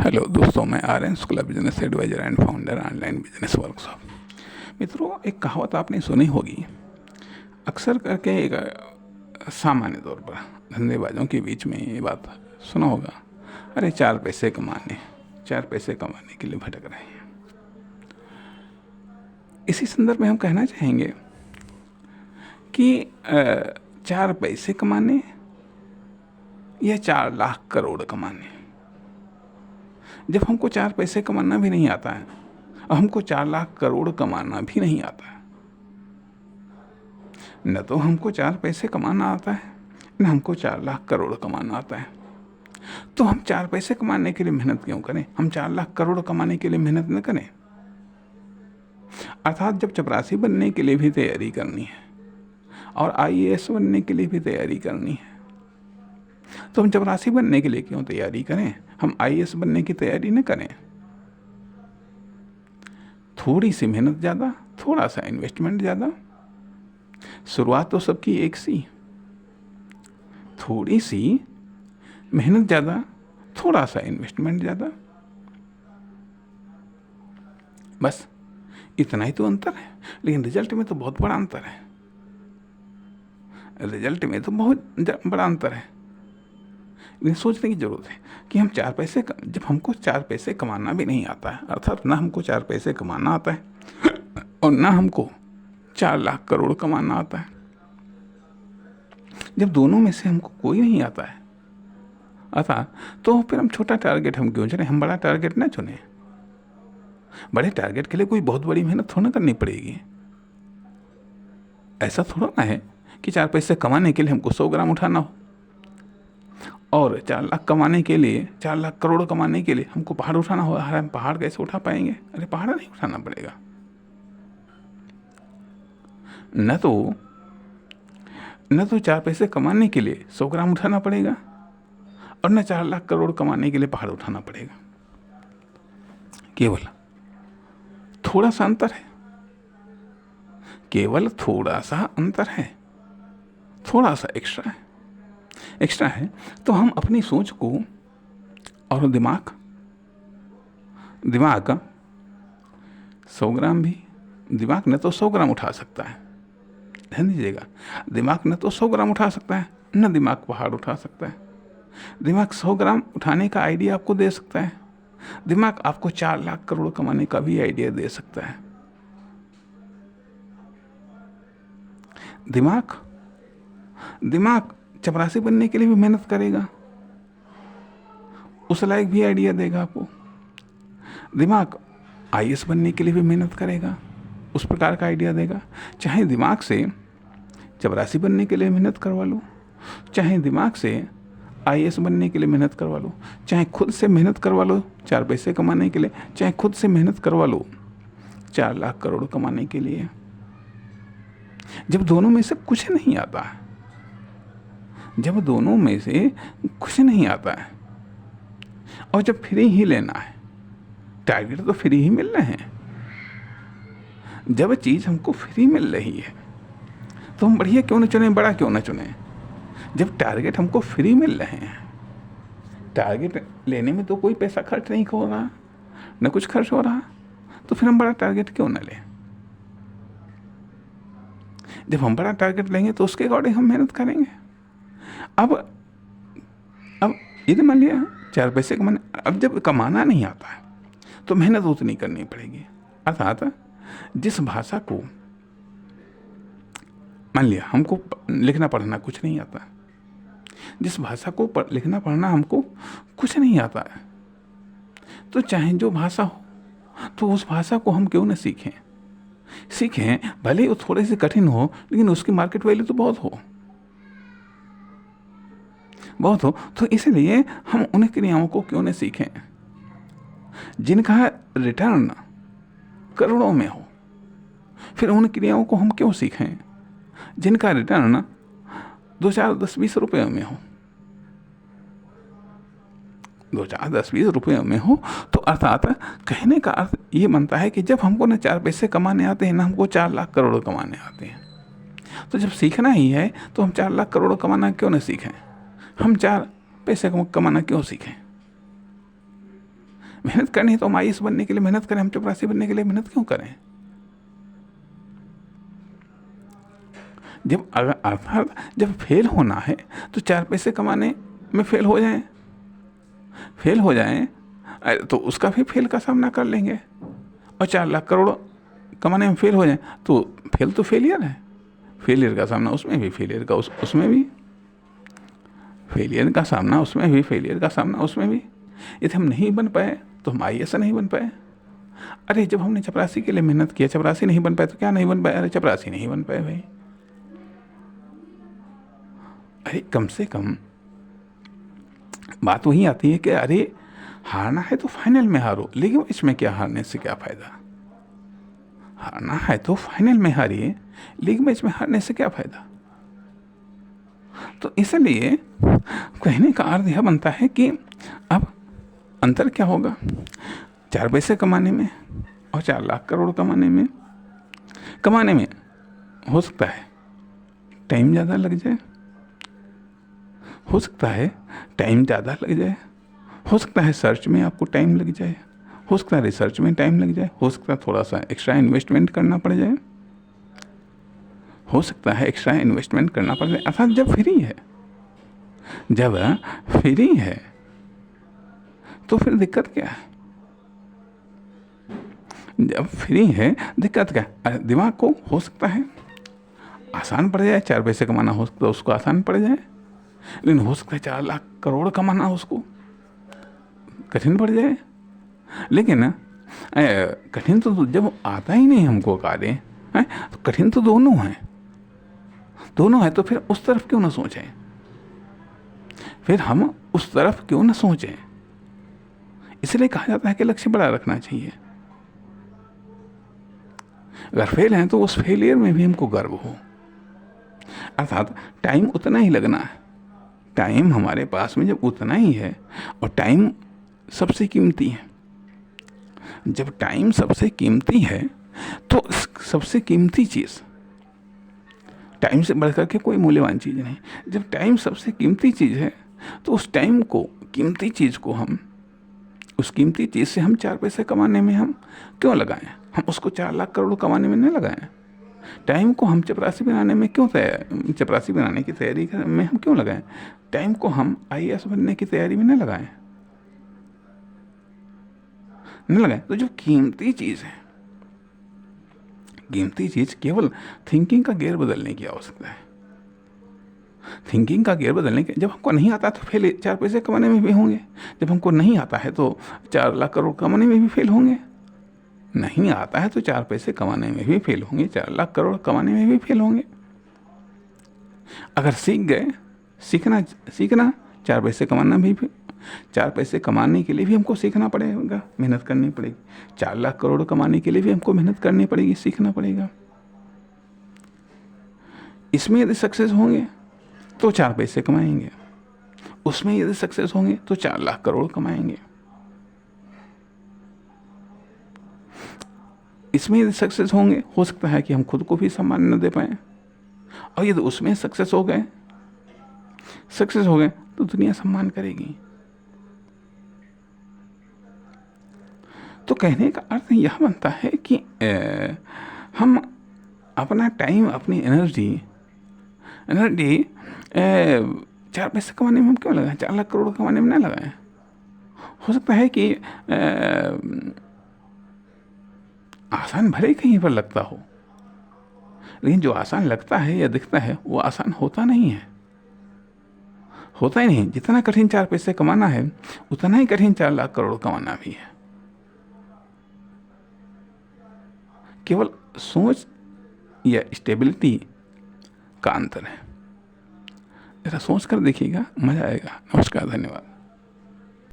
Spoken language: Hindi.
हेलो दोस्तों, मैं Aryan Shukla, business advisor and founder online business workshop. मित्रों, एक कहावत आपने सुनी होगी अक्सर करके, एक सामान्य तौर पर धंधेबाजों के बीच में ये बात सुना होगा, अरे चार पैसे कमाने के लिए भटक रहे हैं। इसी संदर्भ में हम कहना चाहेंगे कि 4 पैसे कमाने या 4 लाख करोड़ कमाने, जब हमको 4 पैसे कमाना भी नहीं आता है और हमको 4 लाख करोड़ कमाना भी नहीं आता है, न तो हमको 4 पैसे कमाना आता है न हमको 4 लाख करोड़ कमाना आता है, तो हम 4 पैसे कमाने के लिए मेहनत क्यों करें? हम 4 लाख करोड़ कमाने के लिए मेहनत न करें। अर्थात जब चपरासी बनने के लिए भी तैयारी करनी है और आईएएस बनने के लिए भी तैयारी करनी है, तो हम चपरासी बनने के लिए क्यों तैयारी करें? हम आईएएस बनने की तैयारी न करें। थोड़ी सी मेहनत ज़्यादा, थोड़ा सा इन्वेस्टमेंट ज़्यादा, शुरुआत तो सबकी एक सी। थोड़ी सी मेहनत ज़्यादा, थोड़ा सा इन्वेस्टमेंट ज़्यादा, बस इतना ही तो अंतर है। लेकिन रिजल्ट में तो बहुत बड़ा अंतर है। रिजल्ट में तो बहुत बड़ा अंतर है। लेकिन सोचने की ज़रूरत है कि हम जब हमको 4 पैसे कमाना भी नहीं आता है, अर्थात ना हमको 4 पैसे कमाना आता है और ना हमको 4 लाख करोड़ कमाना आता है, जब दोनों में से हमको कोई नहीं आता है, तो फिर हम छोटा टारगेट हम क्यों चुने? हम बड़ा टारगेट ना चुने। बड़े टारगेट के लिए कोई बहुत बड़ी मेहनत थोड़ा करनी पड़ेगी। ऐसा थोड़ा ना है कि 4 पैसे कमाने के लिए हमको 100 ग्राम उठाना हो और 4 लाख कमाने के लिए, 4 लाख करोड़ कमाने के लिए हमको पहाड़ उठाना हो। हम पहाड़ कैसे उठा पाएंगे? अरे पहाड़ नहीं उठाना पड़ेगा। न तो 4 पैसे कमाने के लिए 100 ग्राम उठाना पड़ेगा और न 4 लाख करोड़ कमाने के लिए पहाड़ उठाना पड़ेगा। केवल थोड़ा सा अंतर है, केवल थोड़ा सा अंतर है, थोड़ा सा एक्स्ट्रा है। तो हम अपनी सोच को और दिमाग 100 ग्राम भी, दिमाग न तो 100 ग्राम उठा सकता है, ध्यान दीजिएगा, दिमाग न तो 100 ग्राम उठा सकता है, न दिमाग पहाड़ उठा सकता है। दिमाग 100 ग्राम उठाने का आइडिया आपको दे सकता है, दिमाग आपको 4 लाख करोड़ कमाने का भी आइडिया दे सकता है। दिमाग चपरासी बनने के लिए भी मेहनत करेगा, उस लायक भी आइडिया देगा आपको। दिमाग आईएएस बनने के लिए भी मेहनत करेगा, उस प्रकार का आइडिया देगा। चाहे दिमाग से चपरासी बनने के लिए मेहनत करवा लो, चाहे दिमाग से आईएएस बनने के लिए मेहनत करवा लो, चाहे खुद से मेहनत करवा लो 4 पैसे कमाने के लिए, चाहे खुद से मेहनत करवा लो 4 लाख करोड़ कमाने के लिए। जब दोनों में से कुछ नहीं आता है, जब दोनों में से कुछ नहीं आता है और जब फ्री ही लेना है, टारगेट तो फ्री ही मिल रहे हैं, जब चीज़ हमको फ्री मिल रही है तो हम बढ़िया क्यों न चुने, बड़ा क्यों न चुने? जब टारगेट हमको फ्री मिल रहे हैं, टारगेट लेने में तो कोई पैसा खर्च नहीं हो रहा, न कुछ खर्च हो रहा, तो फिर हम बड़ा टारगेट क्यों न लें? जब हम बड़ा टारगेट लेंगे तो उसके अकॉर्डिंग हम मेहनत करेंगे। अब यदि मान लिया 4 पैसे कमाने, अब जब कमाना नहीं आता है तो मेहनत उतनी करनी पड़ेगी। अर्थात जिस भाषा को, मान लिया हमको लिखना पढ़ना कुछ नहीं आता, जिस भाषा को लिखना पढ़ना हमको कुछ नहीं आता है, तो चाहे जो भाषा हो तो उस भाषा को हम क्यों न सीखें, भले वो थोड़े से कठिन हो, लेकिन उसकी मार्केट वैल्यू तो बहुत हो। तो इसलिए हम उन क्रियाओं को क्यों न सीखें जिनका रिटर्न करोड़ों में हो। फिर उन क्रियाओं को हम क्यों सीखें जिनका रिटर्न 2, 4, 10, 20 रुपये में हो। 2, 4, 10, 20 रुपये में हो, तो अर्थात कहने का अर्थ ये बनता है कि जब हमको न 4 पैसे कमाने आते हैं, ना हमको 4 लाख करोड़ कमाने आते हैं, तो जब सीखना ही है तो हम 4 लाख करोड़ कमाना क्यों न सीखें? हम 4 पैसे कमाना क्यों सीखें? मेहनत करनी है तो हम आईएएस बनने के लिए मेहनत करें, हम चपरासी बनने के लिए मेहनत क्यों करें? जब अर्थात जब फेल होना है तो 4 पैसे कमाने में फेल हो जाएं तो उसका भी फेल का सामना कर लेंगे। और 4 लाख करोड़ कमाने में फेल हो जाएं तो फेल तो फेलियर है, फेलियर का सामना उसमें भी, फेलियर का उसमें भी, फेलियर का सामना उसमें भी, फेलियर का सामना उसमें भी। यदि हम नहीं बन पाए तो हम आईएएस नहीं बन पाए। अरे जब हमने चपरासी के लिए मेहनत किया, चपरासी नहीं बन पाए तो क्या नहीं बन पाए? अरे चपरासी नहीं बन पाए भाई। अरे कम से कम बात वही आती है कि अरे हारना है तो फाइनल में हारो, लेकिन इसमें क्या हारने से क्या फायदा? हारना है तो फाइनल में हारिए, लीग मैच में हारने से क्या फायदा? तो इसलिए कहने का अर्थ यह बनता है कि अब अंतर क्या होगा 4 पैसे कमाने में और 4 लाख करोड़ कमाने में। हो सकता है टाइम ज़्यादा लग जाए, हो सकता है टाइम ज़्यादा लग जाए, हो सकता है सर्च में आपको टाइम लग जाए, हो सकता है रिसर्च में टाइम लग जाए, हो सकता है थोड़ा सा एक्स्ट्रा इन्वेस्टमेंट करना पड़ जाए, हो सकता है एक्स्ट्रा इन्वेस्टमेंट करना पड़ जाए। अर्थात जब फ्री है तो फिर दिक्कत क्या है? जब फ्री है दिक्कत क्या है? दिमाग को हो सकता है आसान पड़ जाए, 4 पैसे कमाना हो सकता है उसको आसान पड़ जाए, लेकिन हो सकता है 4 लाख करोड़ कमाना उसको कठिन पड़ जाए। लेकिन कठिन तो जब आता ही नहीं हमको कार्य है तो कठिन तो दोनों है तो फिर उस तरफ क्यों ना सोचें? फिर हम उस तरफ क्यों ना सोचें? इसलिए कहा जाता है कि लक्ष्य बड़ा रखना चाहिए। अगर फेल हैं तो उस फेलियर में भी हमको गर्व हो। अर्थात टाइम उतना ही लगना है, टाइम हमारे पास में जब उतना ही है, और टाइम सबसे कीमती है, जब टाइम सबसे कीमती है तो सबसे कीमती चीज़, टाइम से बढ़कर के कोई मूल्यवान चीज़ नहीं, जब टाइम सबसे कीमती चीज़ है तो उस टाइम को, कीमती चीज़ को हम, उस कीमती चीज़ से हम 4 पैसे कमाने में हम क्यों लगाएं? हम उसको 4 लाख करोड़ कमाने में नहीं लगाएं। टाइम को हम चपरासी बनाने में क्यों चपरासी बनाने की तैयारी में हम क्यों लगाएं? टाइम को हम आईएएस बनने की तैयारी में नहीं लगाएं। तो जो कीमती चीज़ है, कीमती चीज़ केवल थिंकिंग का गियर बदलने की आवश्यकता है। थिंकिंग का गियर बदलने के, जब हमको नहीं आता तो फेल 4 पैसे कमाने में भी होंगे, जब हमको नहीं आता है तो 4 लाख करोड़ कमाने में भी फेल होंगे। नहीं आता है तो 4 पैसे कमाने में भी फेल होंगे, 4 लाख करोड़ कमाने में भी फेल होंगे। अगर सीख गए, सीखना 4 पैसे कमाना भी, 4 पैसे कमाने के लिए भी हमको सीखना पड़ेगा, मेहनत करनी पड़ेगी। 4 लाख करोड़ कमाने के लिए भी हमको मेहनत करनी पड़ेगी, सीखना पड़ेगा। इसमें यदि सक्सेस होंगे तो 4 पैसे कमाएंगे, उसमें यदि सक्सेस होंगे तो 4 लाख करोड़ कमाएंगे। इसमें यदि सक्सेस होंगे, हो सकता है कि हम खुद को भी सम्मान न दे पाए, और यदि उसमें सक्सेस हो गए तो दुनिया सम्मान करेगी। तो कहने का अर्थ यह बनता है कि हम अपना टाइम, अपनी एनर्जी 4 पैसे कमाने में हम क्यों लगाएं? 4 लाख करोड़ कमाने में ना लगाएं। हो सकता है कि आसान भले कहीं पर लगता हो, लेकिन जो आसान लगता है या दिखता है वो आसान होता नहीं है, होता ही नहीं। जितना कठिन 4 पैसे कमाना है उतना ही कठिन 4 लाख करोड़ कमाना भी है। केवल सोच या स्टेबिलिटी का अंतर है। जरा सोच कर देखिएगा, मजा आएगा। नमस्कार, धन्यवाद।